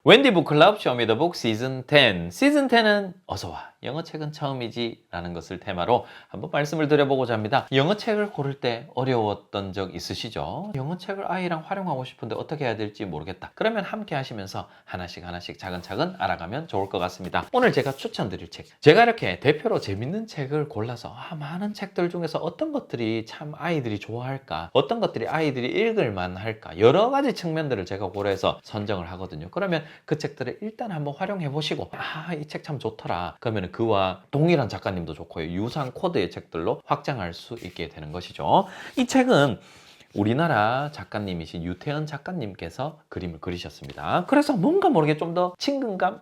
웬디 북클럽 쇼미더북 시즌 10. 시즌 10은 어서와 영어책은 처음이지 라는 것을 테마로 한번 말씀을 드려보고자 합니다. 영어책을 고를 때 어려웠던 적 있으시죠? 영어책을 아이랑 활용하고 싶은데 어떻게 해야 될지 모르겠다. 그러면 함께 하시면서 하나씩 차근차근 알아가면 좋을 것 같습니다. 오늘 제가 추천드릴 책, 제가 이렇게 대표로 재밌는 책을 골라서 많은 책들 중에서 어떤 것들이 참 아이들이 좋아할까, 어떤 것들이 아이들이 읽을 만할까, 여러 가지 측면들을 제가 고려해서 선정을 하거든요. 그러면 그 책들을 일단 한번 활용해 보시고 이 책 참 좋더라 그러면 그와 동일한 작가님도 좋고요, 유사한 코드의 책들로 확장할 수 있게 되는 것이죠. 이 책은 우리나라 작가님이신 유태현 작가님께서 그림을 그리셨습니다. 그래서 뭔가 모르게 좀 더 친근감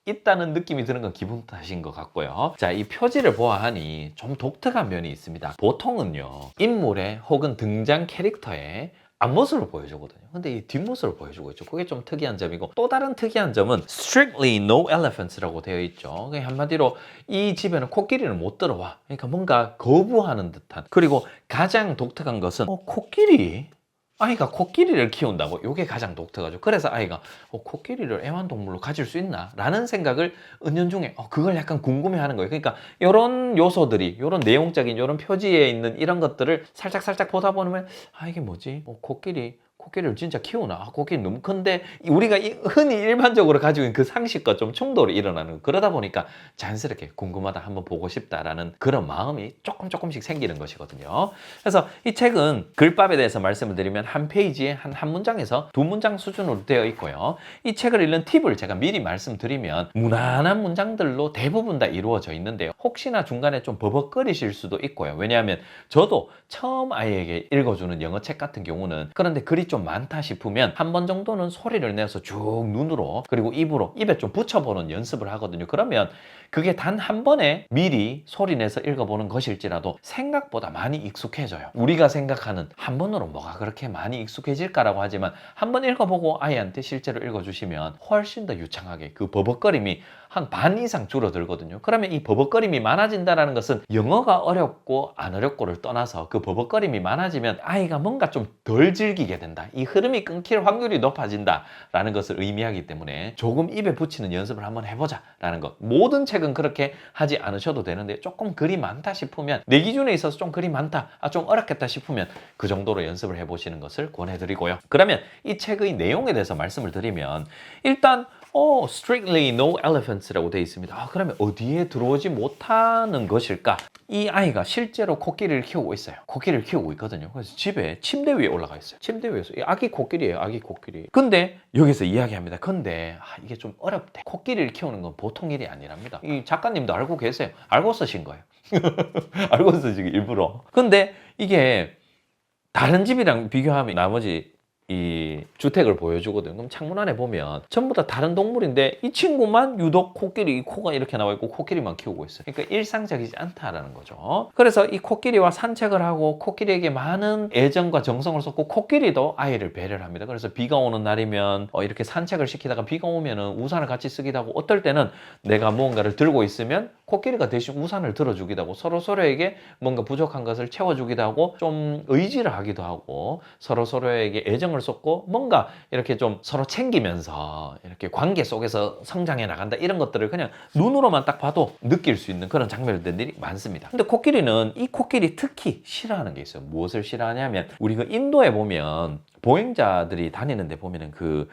있다는 느낌이 드는 건 기분 탓인 것 같고요. 자, 이 표지를 보아하니 좀 독특한 면이 있습니다. 보통은요, 인물의 혹은 등장 캐릭터의 앞모습을 보여주거든요. 근데 이 뒷모습을 보여주고 있죠. 그게 좀 특이한 점이고, 또 다른 특이한 점은 strictly no elephants라고 되어 있죠. 한마디로 이 집에는 코끼리는 못 들어와. 그러니까 뭔가 거부하는 듯한. 그리고 가장 독특한 것은 코끼리? 아이가 코끼리를 키운다고? 이게 가장 독특하죠. 그래서 아이가 코끼리를 애완동물로 가질 수 있나? 라는 생각을 은연중에 그걸 약간 궁금해하는 거예요. 그러니까 이런 요소들이, 이런 내용적인 이런 표지에 있는 이런 것들을 살짝 보다 보면 이게 뭐지? 코끼리를 진짜 키우나? 코끼리 너무 큰데, 우리가 흔히 일반적으로 가지고 있는 그 상식과 좀 충돌이 일어나는 거. 그러다 보니까 자연스럽게 궁금하다, 한번 보고 싶다라는 그런 마음이 조금씩 생기는 것이거든요. 그래서 이 책은 글밥에 대해서 말씀을 드리면 한 페이지에 한 문장에서 두 문장 수준으로 되어 있고요. 이 책을 읽는 팁을 제가 미리 말씀드리면 무난한 문장들로 대부분 다 이루어져 있는데요. 혹시나 중간에 좀 버벅거리실 수도 있고요. 왜냐하면 저도 처음 아이에게 읽어주는 영어책 같은 경우는, 그런데 글이 좀 많다 싶으면 한 번 정도는 소리를 내서 쭉 눈으로 그리고 입에 좀 붙여보는 연습을 하거든요. 그러면 그게 단 한 번에 미리 소리 내서 읽어보는 것일지라도 생각보다 많이 익숙해져요. 우리가 생각하는 한 번으로 뭐가 그렇게 많이 익숙해질까라고 하지만 한 번 읽어보고 아이한테 실제로 읽어주시면 훨씬 더 유창하게 그 버벅거림이 한 반 이상 줄어들거든요. 그러면 이 버벅거림이 많아진다는 것은 영어가 어렵고 안 어렵고를 떠나서 그 버벅거림이 많아지면 아이가 뭔가 좀 덜 즐기게 된다, 이 흐름이 끊길 확률이 높아진다라는 것을 의미하기 때문에 조금 입에 붙이는 연습을 한번 해보자 라는 것. 모든 책은 그렇게 하지 않으셔도 되는데, 조금 글이 많다 싶으면, 내 기준에 있어서 좀 글이 많다, 좀 어렵겠다 싶으면 그 정도로 연습을 해보시는 것을 권해드리고요. 그러면 이 책의 내용에 대해서 말씀을 드리면, 일단 strictly no elephants라고 되어 있습니다. 그러면 어디에 들어오지 못하는 것일까? 이 아이가 실제로 코끼리를 키우고 있어요. 코끼리를 키우고 있거든요. 그래서 집에 침대 위에 올라가 있어요. 침대 위에서 아기 코끼리예요. 아기 코끼리. 근데 여기서 이야기합니다. 근데 이게 좀 어렵대. 코끼리를 키우는 건 보통 일이 아니랍니다. 이 작가님도 알고 계세요. 알고 쓰신 거예요. 알고 쓰시기 일부러. 근데 이게 다른 집이랑 비교하면 나머지 이 주택을 보여주거든요. 그럼 창문 안에 보면 전부 다 다른 동물인데 이 친구만 유독 코끼리 코가 이렇게 나와 있고 코끼리만 키우고 있어요. 그러니까 일상적이지 않다라는 거죠. 그래서 이 코끼리와 산책을 하고 코끼리에게 많은 애정과 정성을 쏟고, 코끼리도 아이를 배려를 합니다. 그래서 비가 오는 날이면 이렇게 산책을 시키다가 비가 오면은 우산을 같이 쓰기도 하고, 어떨 때는 내가 무언가를 들고 있으면 코끼리가 대신 우산을 들어주기도 하고, 서로에게 뭔가 부족한 것을 채워주기도 하고, 좀 의지를 하기도 하고, 서로에게 애정을 쏟고 뭔가 이렇게 좀 서로 챙기면서 이렇게 관계 속에서 성장해 나간다, 이런 것들을 그냥 눈으로만 딱 봐도 느낄 수 있는 그런 장면들이 많습니다. 근데 코끼리는, 이 코끼리 특히 싫어하는 게 있어요. 무엇을 싫어하냐면, 우리 그 인도에 보면 보행자들이 다니는데 보면은 그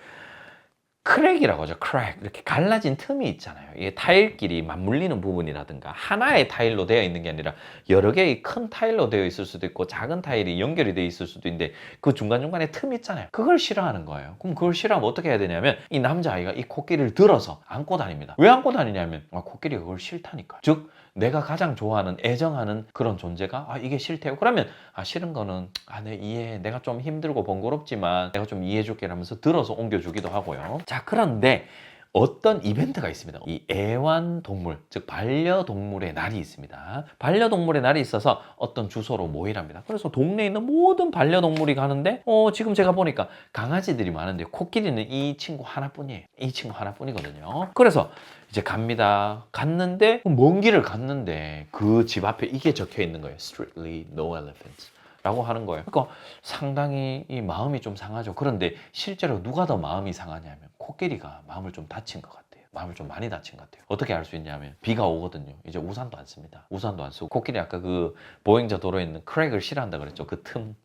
크랙이라고 하죠. 크랙. 이렇게 갈라진 틈이 있잖아요. 이게 타일끼리 맞물리는 부분이라든가, 하나의 타일로 되어 있는 게 아니라 여러 개의 큰 타일로 되어 있을 수도 있고 작은 타일이 연결이 되어 있을 수도 있는데, 그 중간중간에 틈 있잖아요. 그걸 싫어하는 거예요. 그럼 그걸 싫어하면 어떻게 해야 되냐면, 이 남자아이가 이 코끼리를 들어서 안고 다닙니다. 왜 안고 다니냐면 코끼리가 그걸 싫다니까. 즉 내가 가장 좋아하는, 애정하는 그런 존재가 이게 싫대요. 그러면 싫은 거는 내 이해해. 내가 좀 힘들고 번거롭지만 내가 좀 이해해 줄게 하면서 들어서 옮겨주기도 하고요. 자, 그런데 어떤 이벤트가 있습니다. 이 애완동물, 즉 반려동물의 날이 있습니다. 반려동물의 날이 있어서 어떤 주소로 모이랍니다. 그래서 동네에 있는 모든 반려동물이 가는데 지금 제가 보니까 강아지들이 많은데 코끼리는 이 친구 하나뿐이에요. 이 친구 하나뿐이거든요. 그래서 이제 갑니다. 갔는데 먼 길을 갔는데 그 집 앞에 이게 적혀 있는 거예요. Strictly no elephants. 라고 하는 거예요. 그러니까 상당히 이 마음이 좀 상하죠. 그런데 실제로 누가 더 마음이 상하냐면 코끼리가 마음을 좀 다친 것 같아요. 마음을 좀 많이 다친 것 같아요. 어떻게 알 수 있냐면 비가 오거든요. 이제 우산도 안 씁니다. 우산도 안 쓰고 코끼리 아까 그 보행자 도로에 있는 크랙을 싫어한다 그랬죠. 그 틈.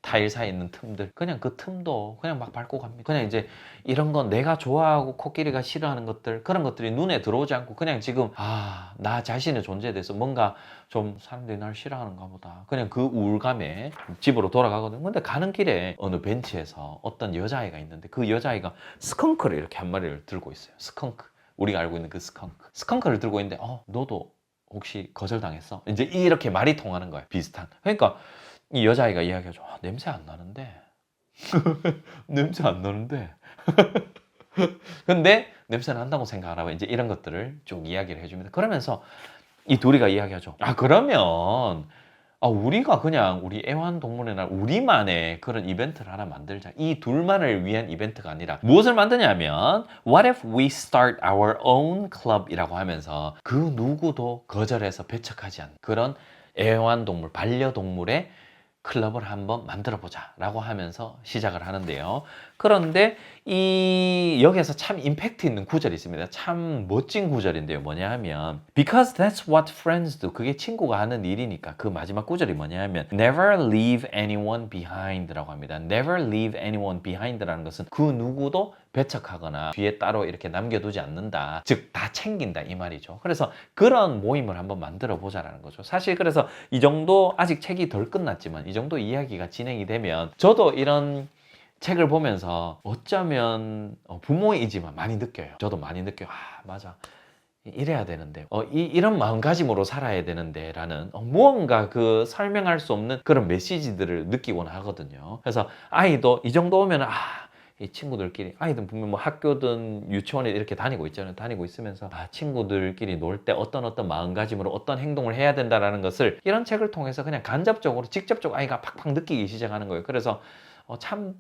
타일 사이에 있는 틈들 그냥 그 틈도 그냥 막 밟고 갑니다. 그냥 이제 이런 건 내가 좋아하고 코끼리가 싫어하는 것들 그런 것들이 눈에 들어오지 않고 그냥 지금 나 자신의 존재에 대해서 뭔가 좀 사람들이 날 싫어하는가 보다 그냥 그 우울감에 집으로 돌아가거든요. 근데 가는 길에 어느 벤치에서 어떤 여자아이가 있는데 그 여자아이가 스컹크를 이렇게 한 마리를 들고 있어요. 스컹크 우리가 알고 있는 그 스컹크를 들고 있는데 너도 혹시 거절당했어? 이제 이렇게 말이 통하는 거예요. 비슷한 그러니까 이 여자아이가 이야기하죠. 냄새 안 나는데. 냄새 안 나는데. 근데 냄새 난다고 생각하라고 이제 이런 것들을 쭉 이야기를 해줍니다. 그러면서 이 둘이가 이야기하죠. 그러면 우리가 그냥 우리 애완동물의 날 우리만의 그런 이벤트를 하나 만들자. 이 둘만을 위한 이벤트가 아니라 무엇을 만드냐면 What if we start our own club 이라고 하면서 그 누구도 거절해서 배척하지 않는 그런 애완동물, 반려동물의 클럽을 한번 만들어 보자 라고 하면서 시작을 하는데요. 그런데 여기에서 참 임팩트 있는 구절이 있습니다. 참 멋진 구절인데요. 뭐냐 하면 Because that's what friends do. 그게 친구가 하는 일이니까 그 마지막 구절이 뭐냐 하면 Never leave anyone behind 라고 합니다. Never leave anyone behind 라는 것은 그 누구도 배척하거나 뒤에 따로 이렇게 남겨두지 않는다. 즉 다 챙긴다 이 말이죠. 그래서 그런 모임을 한번 만들어 보자라는 거죠. 사실 그래서 이 정도 아직 책이 덜 끝났지만 이 정도 이야기가 진행이 되면 저도 이런 책을 보면서 어쩌면 부모이지만 많이 느껴요. 저도 많이 느껴요. 맞아. 이래야 되는데 이런 마음가짐으로 살아야 되는데 라는 무언가 그 설명할 수 없는 그런 메시지들을 느끼곤 하거든요. 그래서 아이도 이 정도 오면 이 친구들끼리 아이들 분명 뭐 학교든 유치원에 이렇게 다니고 있잖아요. 다니고 있으면서 친구들끼리 놀 때 어떤 마음가짐으로 어떤 행동을 해야 된다라는 것을 이런 책을 통해서 그냥 간접적으로 직접적으로 아이가 팍팍 느끼기 시작하는 거예요. 그래서 참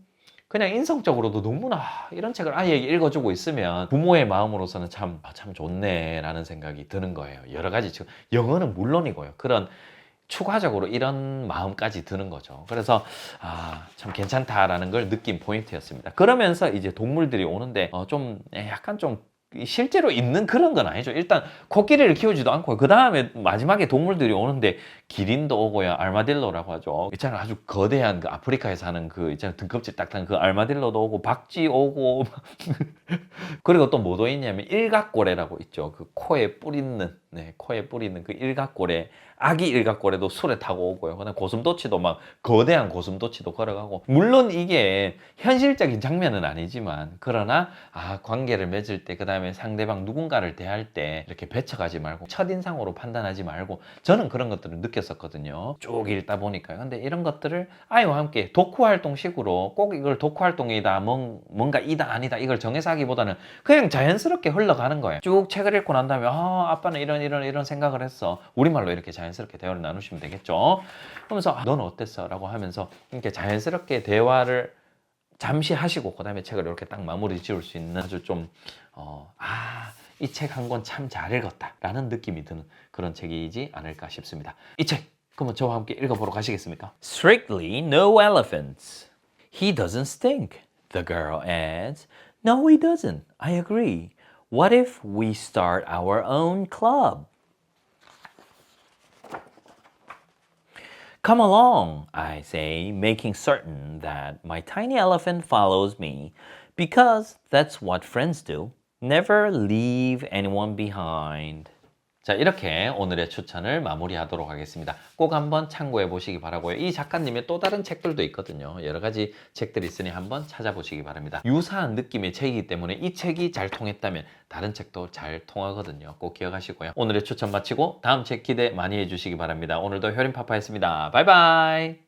그냥 인성적으로도 너무나 이런 책을 아이에게 읽어주고 있으면 부모의 마음으로서는 참 좋네 라는 생각이 드는 거예요. 여러 가지 지금 영어는 물론이고요. 그런 추가적으로 이런 마음까지 드는 거죠. 그래서 참 괜찮다라는 걸 느낀 포인트였습니다. 그러면서 이제 동물들이 오는데 좀 약간 좀 실제로 있는 그런 건 아니죠. 일단 코끼리를 키우지도 않고 그 다음에 마지막에 동물들이 오는데 기린도 오고요. 알마딜로라고 하죠. 있잖아요. 아주 거대한 그 아프리카에 사는 그 있잖아요. 등껍질 딱딱한 그 알마딜로도 오고 박쥐 오고 그리고 또 뭐도 있냐면 일각고래라고 있죠. 그 코에 뿔 있는 코에 뿔 있는 그 일각고래 아기 일각고래도 술에 타고 오고요. 그다음 고슴도치도 막 거대한 고슴도치도 걸어가고 물론 이게 현실적인 장면은 아니지만 그러나 관계를 맺을 때 그다음에 상대방 누군가를 대할 때 이렇게 배척하지 말고 첫인상으로 판단하지 말고 저는 그런 것들을 느꼈었거든요. 쭉 읽다 보니까요. 근데 이런 것들을 아이와 함께 독후활동식으로 꼭 이걸 독후활동이다 뭔가 이다 아니다 이걸 정해서 하기보다는 그냥 자연스럽게 흘러가는 거예요. 쭉 책을 읽고 난 다음에 아빠는 이런 생각을 했어. 우리말로 이렇게 자연스럽게 대화를 나누시면 되겠죠. 그러면서 너는 어땠어? 라고 하면서 이렇게 자연스럽게 대화를 잠시 하시고 그 다음에 책을 이렇게 딱 마무리 지을 수 있는 아주 좀 이 책 한 권 참 잘 읽었다 라는 느낌이 드는 그런 책이지 않을까 싶습니다. 이 책 그러면 저와 함께 읽어보러 가시겠습니까? Strictly no elephants. He doesn't stink. The girl adds, No, he doesn't. I agree. What if we start our own club? Come along, I say, making certain that my tiny elephant follows me, because that's what friends do. Never leave anyone behind. 자, 이렇게 오늘의 추천을 마무리하도록 하겠습니다. 꼭 한번 참고해 보시기 바라고요. 이 작가님의 또 다른 책들도 있거든요. 여러 가지 책들이 있으니 한번 찾아보시기 바랍니다. 유사한 느낌의 책이기 때문에 이 책이 잘 통했다면 다른 책도 잘 통하거든요. 꼭 기억하시고요. 오늘의 추천 마치고 다음 책 기대 많이 해주시기 바랍니다. 오늘도 효린파파였습니다. 바이바이.